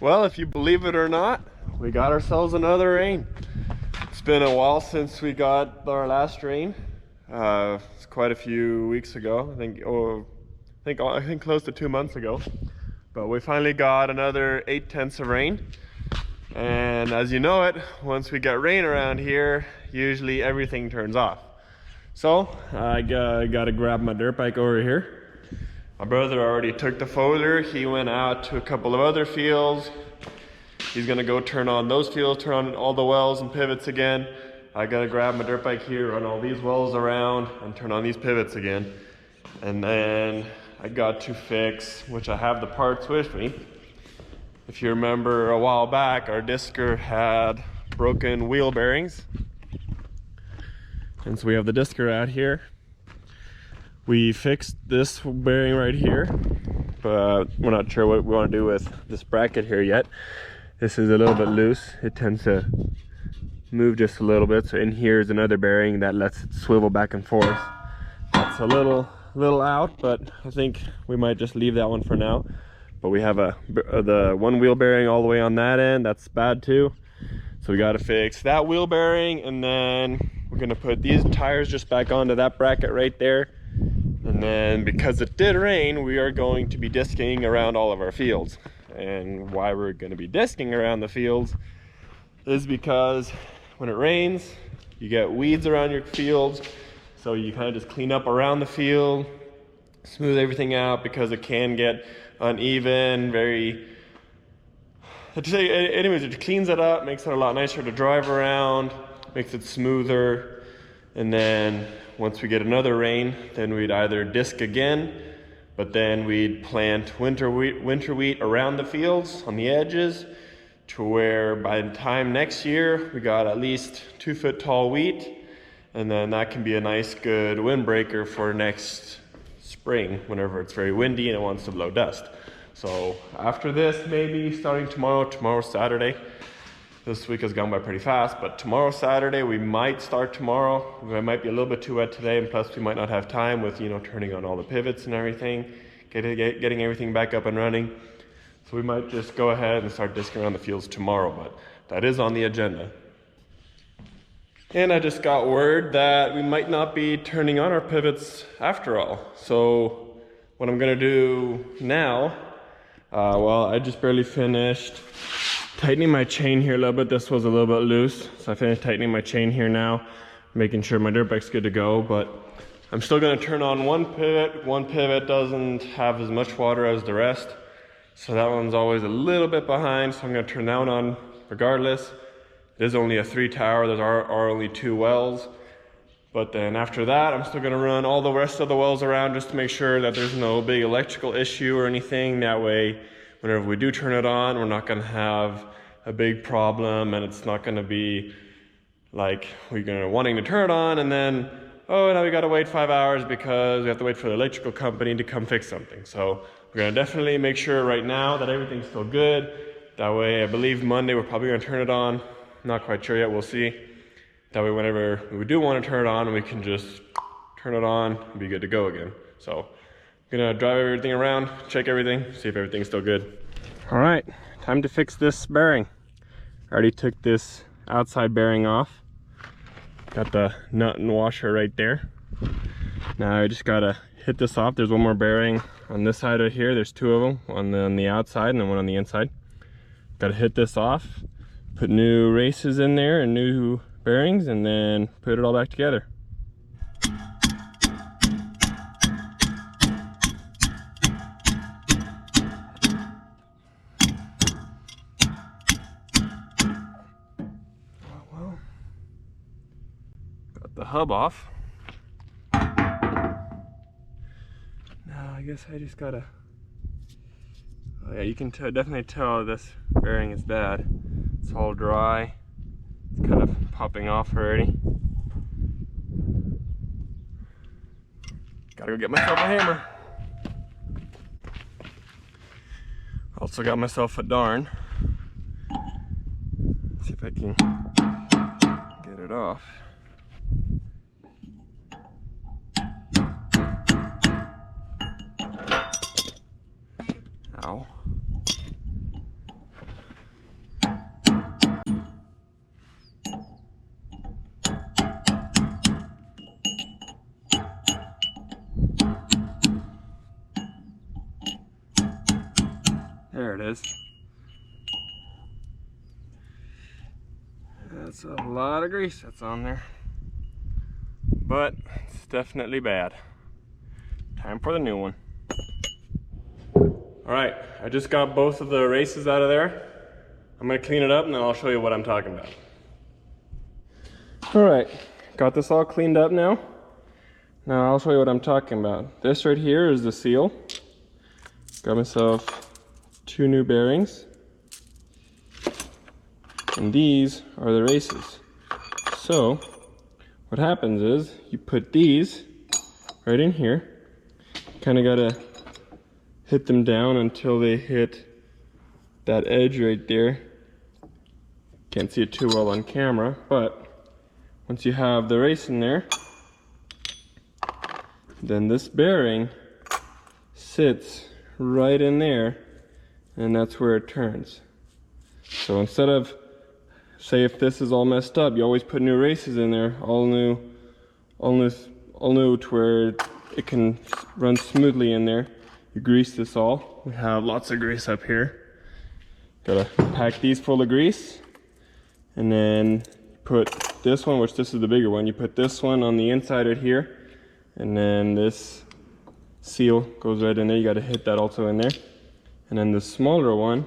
Well, if you believe it or not, we got ourselves another rain. It's been a while since we got our last rain. It's quite a few weeks ago. I think close to 2 months ago. But we finally got another 8/10 of rain. And as you know it, once we get rain around here, usually everything turns off. So I gotta grab my dirt bike over here. My brother already took the folder. He went out to a couple of other fields. He's gonna go turn on those fields, turn on all the wells and pivots again. I gotta grab my dirt bike here, run all these wells around and turn on these pivots again. And then I got to fix, which I have the parts with me. If you remember a while back, our Disker had broken wheel bearings. And so we have the Disker out here. We fixed this bearing right here, but we're not sure what we want to do with this bracket here yet. This is a little bit loose. It tends to move just a little bit. So in here is another bearing that lets it swivel back and forth. That's a little out, but I think we might just leave that one for now. But we have the one wheel bearing all the way on that end. That's bad too. So we got to fix that wheel bearing, and then we're gonna put these tires just back onto that bracket right there. And then because it did rain, we are going to be disking around all of our fields. And why we're going to be disking around the fields is because when it rains, you get weeds around your fields. So you kind of just clean up around the field, smooth everything out, because it can get uneven, anyways, it cleans it up, makes it a lot nicer to drive around, makes it smoother. And then once we get another rain, then we'd either disc again, but then we'd plant winter wheat around the fields on the edges, to where by the time next year we got at least 2 foot tall wheat, and then that can be a nice good windbreaker for next spring whenever it's very windy and it wants to blow dust. So after this, maybe starting tomorrow's Saturday. This week has gone by pretty fast, but tomorrow, Saturday, we might start tomorrow. It might be a little bit too wet today, and plus we might not have time with, turning on all the pivots and everything, getting everything back up and running. So we might just go ahead and start disking around the fields tomorrow, but that is on the agenda. And I just got word that we might not be turning on our pivots after all. So what I'm gonna do now, I just barely finished tightening my chain here a little bit. This was a little bit loose, so I finished tightening my chain here now, making sure my dirt bike's good to go. But I'm still going to turn on one pivot. One pivot doesn't have as much water as the rest, so that one's always a little bit behind, so I'm going to turn that one on regardless. It is only a 3 tower, there are only 2 wells. But then after that, I'm still going to run all the rest of the wells around just to make sure that there's no big electrical issue or anything. That way, whenever we do turn it on, we're not going to have a big problem, and it's not going to be like we're wanting to turn it on and then, oh, now we got to wait 5 hours because we have to wait for the electrical company to come fix something. So we're going to definitely make sure right now that everything's still good. That way, I believe Monday we're probably going to turn it on. Not quite sure yet, we'll see. That way, whenever we do want to turn it on, we can just turn it on and be good to go again. So I'm gonna drive everything around, check everything, see if everything's still good. All right, time to fix this bearing. I already took this outside bearing off. Got the nut and washer right there. Now I just gotta hit this off. There's one more bearing on this side right here. There's 2 of them, one on the outside and then one on the inside. Gotta hit this off, put new races in there and new bearings, and then put it all back together. The hub off. Now I guess I just gotta, oh yeah, you can definitely tell this bearing is bad. It's all dry, it's kind of popping off already. Gotta go get myself a hammer. Also got myself a darn. Let's see if I can get it off. Ow. There it is. That's a lot of grease that's on there. But it's definitely bad. Time for the new one. Alright, I just got both of the erases out of there. I'm gonna clean it up and then I'll show you what I'm talking about. Alright, got this all cleaned up now. Now I'll show you what I'm talking about. This right here is the seal. Got myself 2 new bearings. And these are the races. So what happens is you put these right in here. Kind of gotta hit them down until they hit that edge right there. Can't see it too well on camera, but once you have the race in there, then this bearing sits right in there, and that's where it turns. So instead of, say if this is all messed up, you always put new races in there, all new to where it can run smoothly in there. You grease this all. We have lots of grease up here. Gotta pack these full of grease, and then put this one, which this is the bigger one, you put this one on the inside right here, and then this seal goes right in there. You gotta hit that also in there. And then the smaller one,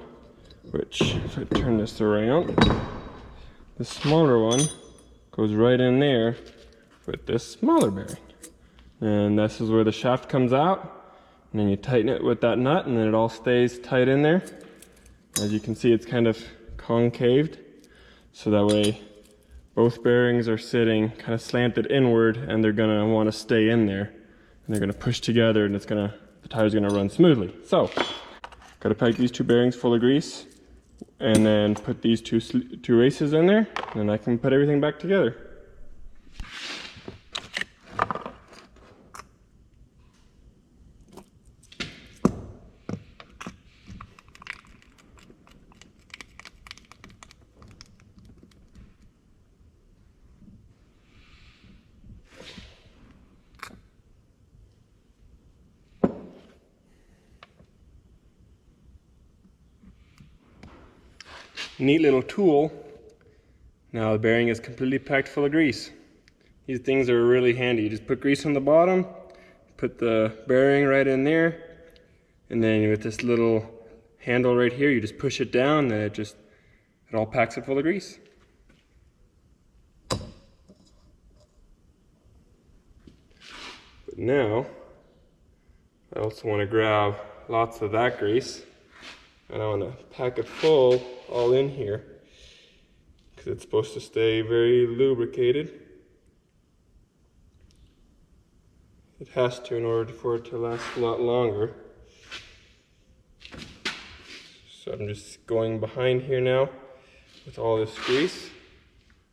which if I turn this around, the smaller one goes right in there with this smaller bearing. And this is where the shaft comes out, and then you tighten it with that nut, and then it all stays tight in there. As you can see, it's kind of concaved, so that way both bearings are sitting kind of slanted inward, and they're gonna want to stay in there, and they're gonna push together, and the tire's gonna run smoothly. So gotta pack these 2 bearings full of grease, and then put these two races in there, and I can put everything back together. Neat little tool. Now the bearing is completely packed full of grease. These things are really handy. You just put grease on the bottom, put the bearing right in there, and then with this little handle right here, you just push it down, and it all packs it full of grease. But now, I also want to grab lots of that grease, and I want to pack it full all in here, because it's supposed to stay very lubricated. It has to in order for it to last a lot longer. So I'm just going behind here now with all this grease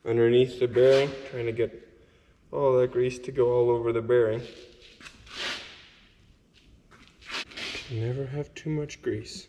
underneath the bearing, trying to get all that grease to go all over the bearing. You never have too much grease.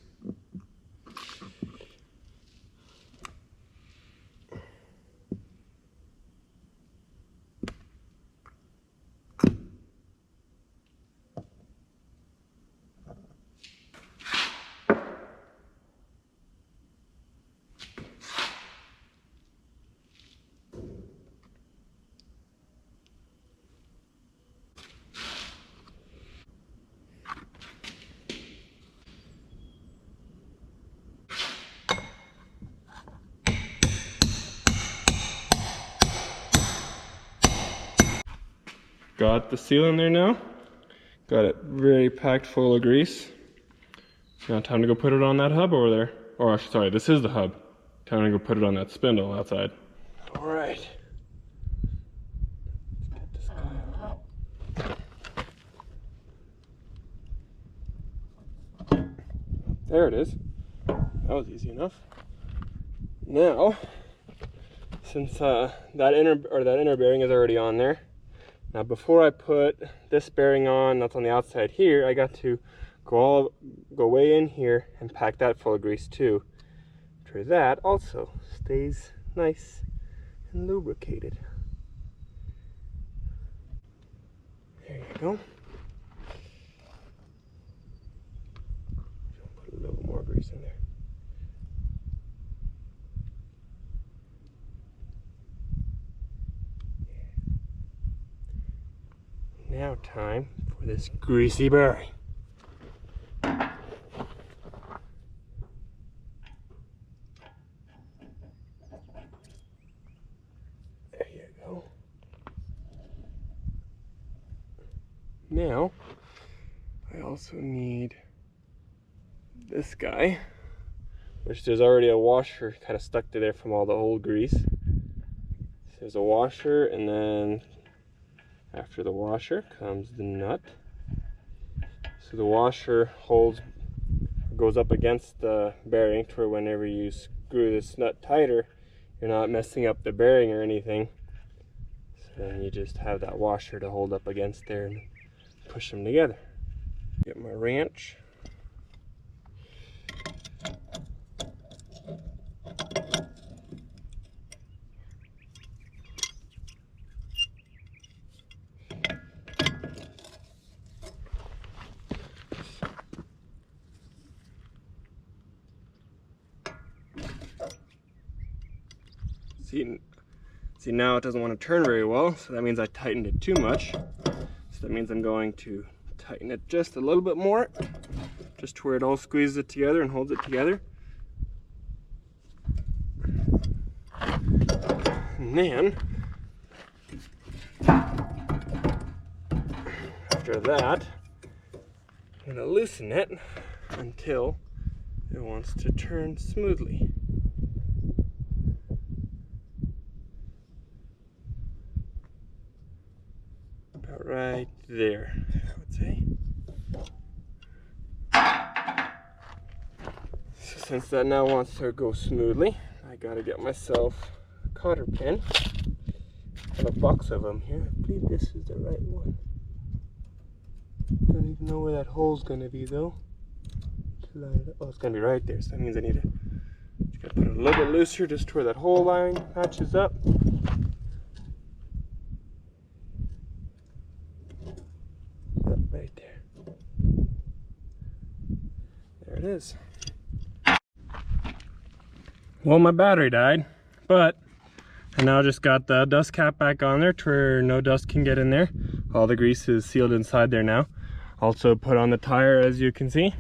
Got the seal in there now. Got it very packed full of grease. Now time to go put it on that hub over there. Or sorry, this is the hub. Time to go put it on that spindle outside. All right. Let's get this guy out. There it is. That was easy enough. Now, since that inner bearing is already on there, now before I put this bearing on, that's on the outside here, I got to go way in here and pack that full of grease too. After that also stays nice and lubricated. There you go. Put a little more grease in there. now time for this greasy bearing. There you go. Now, I also need this guy, which there's already a washer kind of stuck to there from all the old grease. So there's a washer, and then after the washer comes the nut. So the washer goes up against the bearing to where whenever you screw this nut tighter, you're not messing up the bearing or anything. So then you just have that washer to hold up against there and push them together. Get my wrench. See, now it doesn't want to turn very well, so that means I tightened it too much. So that means I'm going to tighten it just a little bit more, just to where it all squeezes it together and holds it together. And then, after that, I'm going to loosen it until it wants to turn smoothly. Right there, I would say. So since that now wants to go smoothly, I gotta get myself a cotter pin and a box of them here. I believe this is the right one. Don't even know where that hole's gonna be though. Oh, it's gonna be right there. So that means I need to just put it a little bit looser just to where that hole line matches up. Right there. There it is. Well, my battery died, but I now just got the dust cap back on there to where no dust can get in there. All the grease is sealed inside there now. Also put on the tire, as you can see.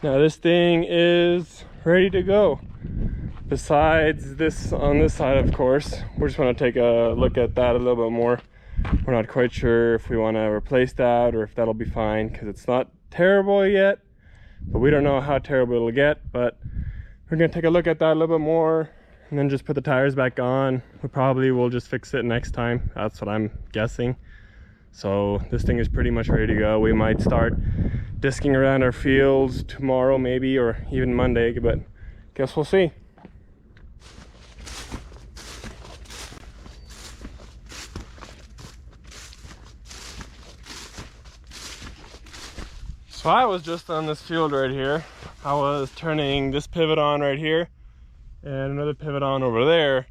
Now this thing is ready to go. Besides this on this side, of course, we just want to take a look at that a little bit more. We're not quite sure if we want to replace that or if that'll be fine, because it's not terrible yet, but we don't know how terrible it'll get. But we're going to take a look at that a little bit more and then just put the tires back on. We probably will just fix it next time. That's what I'm guessing. So this thing is pretty much ready to go. We might start disking around our fields tomorrow maybe, or even Monday, but guess we'll see. So I was just on this field right here. I was turning this pivot on right here and another pivot on over there.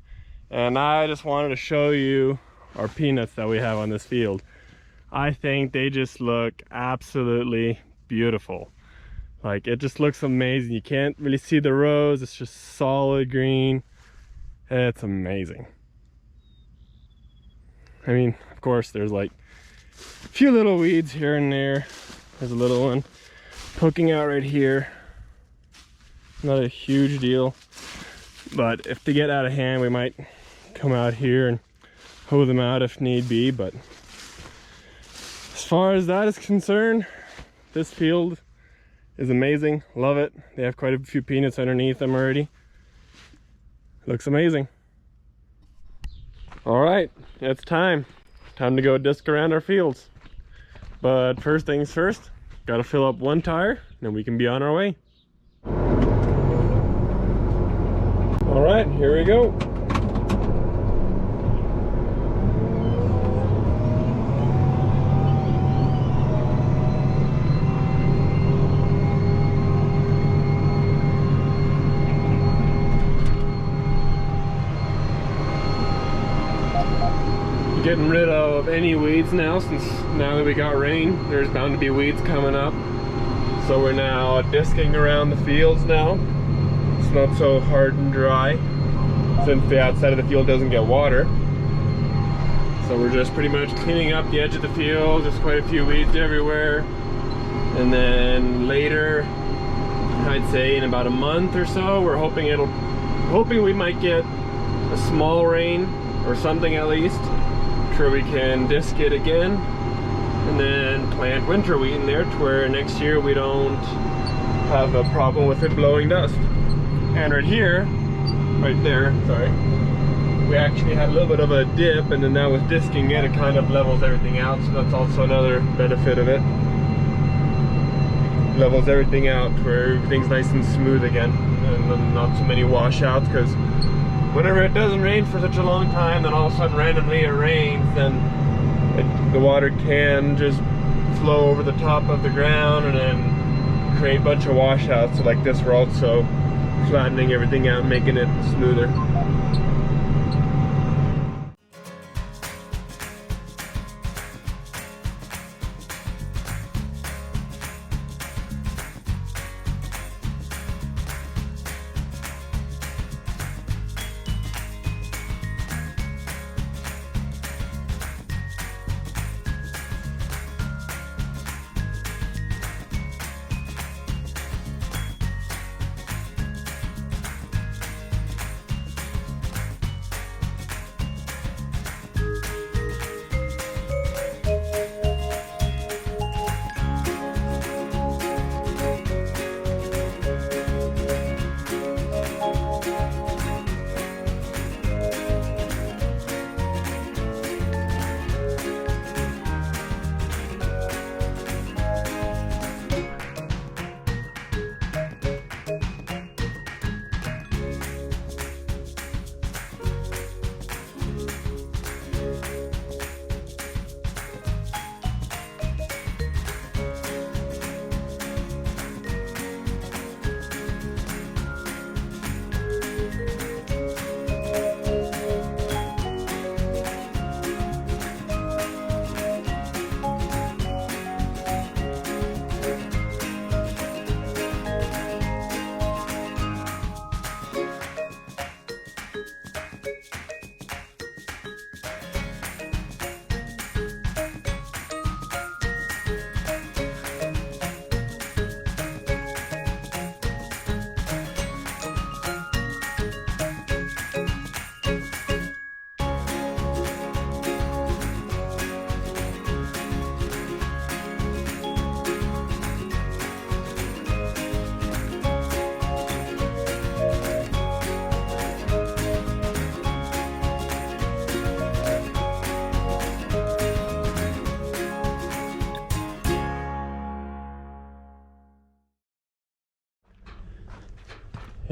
And I just wanted to show you our peanuts that we have on this field. I think they just look absolutely beautiful. Like, it just looks amazing. You can't really see the rows. It's just solid green. It's amazing. I mean, of course, there's like a few little weeds here and there. There's a little one poking out right here. Not a huge deal, but if they get out of hand, we might come out here and hoe them out if need be. But as far as that is concerned, this field is amazing. Love it. They have quite a few peanuts underneath them already. Looks amazing. All right, it's time to go disc around our fields. But first things first, gotta fill up one tire, then we can be on our way. All right, here we go. Getting rid of any weeds now, since now that we got rain, there's bound to be weeds coming up. So we're now disking around the fields now. It's not so hard and dry since the outside of the field doesn't get water. So we're just pretty much cleaning up the edge of the field. There's quite a few weeds everywhere. And then later, I'd say in about a month or so, we're hoping we might get a small rain or something at least. Sure, we can disc it again and then plant winter wheat in there to where next year we don't have a problem with it blowing dust. And right here, right there, sorry, we actually had a little bit of a dip, and then now with disking it kind of levels everything out, so that's also another benefit of it. Levels everything out where everything's nice and smooth again, and then not too many washouts, because whenever it doesn't rain for such a long time, then all of a sudden randomly it rains, then the water can just flow over the top of the ground and then create a bunch of washouts. So like this, we're also flattening everything out, making it smoother.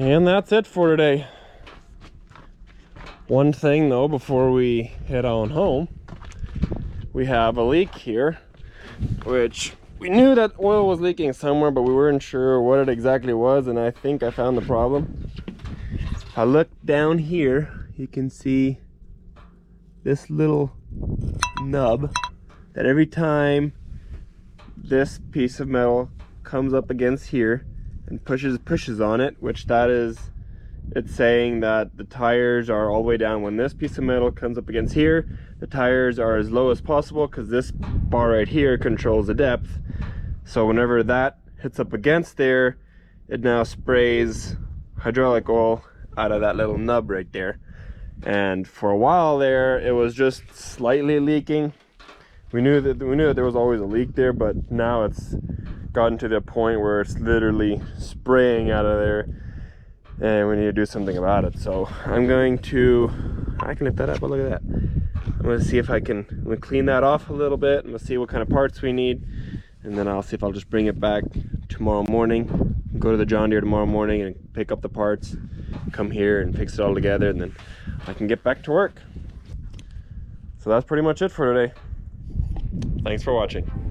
And that's it for today. One thing though, before we head on home, we have a leak here, which we knew that oil was leaking somewhere, but we weren't sure what it exactly was, and I think I found the problem. I looked down here, you can see this little nub that every time this piece of metal comes up against here and pushes on it, which that is, it's saying that the tires are all the way down. When this piece of metal comes up against here, the tires are as low as possible, because this bar right here controls the depth. So whenever that hits up against there, it now sprays hydraulic oil out of that little nub right there. And for a while there, it was just slightly leaking. We knew that there was always a leak there, but now it's gotten to the point where it's literally spraying out of there, and we need to do something about it. So I can lift that up, but look at that. I'm gonna see if I'm gonna clean that off a little bit. I'm gonna see what kind of parts we need, and then I'll see if I'll just bring it back tomorrow morning, go to the John Deere tomorrow morning and pick up the parts, come here and fix it all together, and then I can get back to work. So that's pretty much it for today. Thanks for watching.